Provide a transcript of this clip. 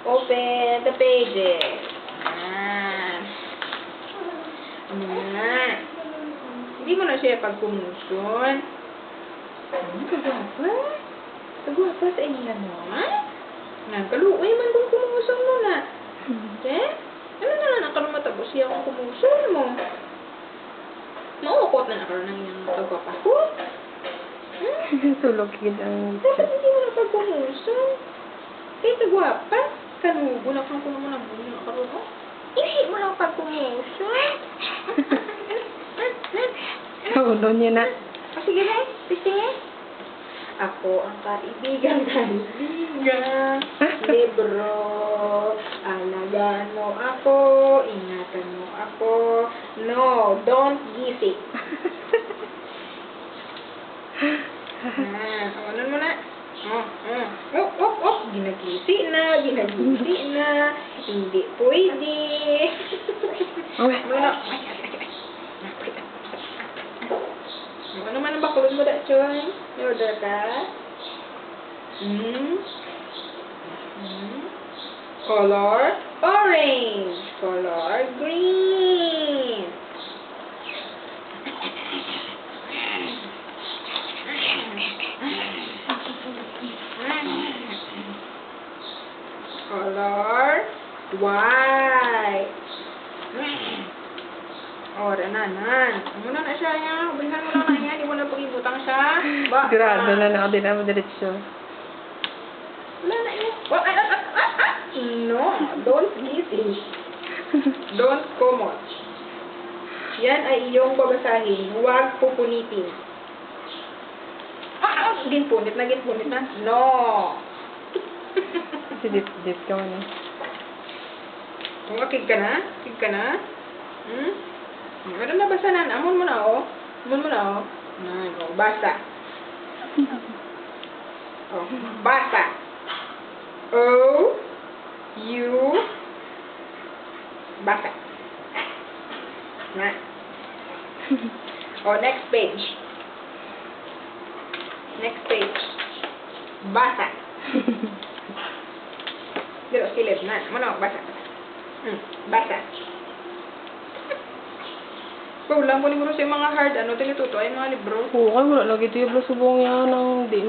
Open the pages. Ano na? Hindi mo na siya pagkumuson. Kagwapa? Kagwapa sa inyo naman? Kaluoy man kung kumuson mo na. Okay? Ano na lang nakaroon matapos siya kung kumuson mo? Maukot na nakaroon ng iyong kagwapa ko. Tulog yun ang... Bakit hindi mo na pagkumuson? Kaya kagwapa? Kanubo na kung mo na buhay na karoon mo? Hindi mo lang pagkumuson. Ulo niya na. Sige na, pisingin. Ako ang kaibigan. Libro. Alagaan mo ako. Ingatan mo ako. No, don't gising. Ano mo na? Ginagisi na. Hindi pwede. Ano man ang bakulod mo da, Choy? Order ka? Color orange. Color green. Color white. Nanan. Muna na siya yan. Ubilihan mo lang na yan. Hindi mo na pag-ibutang siya. Grado na ako din ako diretsyo. Wala na yan. No. Don't gising. Don't common. Yan ay iyong babasahin. Huwag pupunitin. Ginpunit na. No. Dip ka man. Kig ka na? Ano na basa na? Amon mo na, oh. Basa. Basa. O-U. Basa. Na. Next page. Basa. Dito, silid na. Basa. Basa. Ulang ko ni mo sa mga hard, tinituto ay mga libro. Oo, wala lagi ito yung subong yan ng di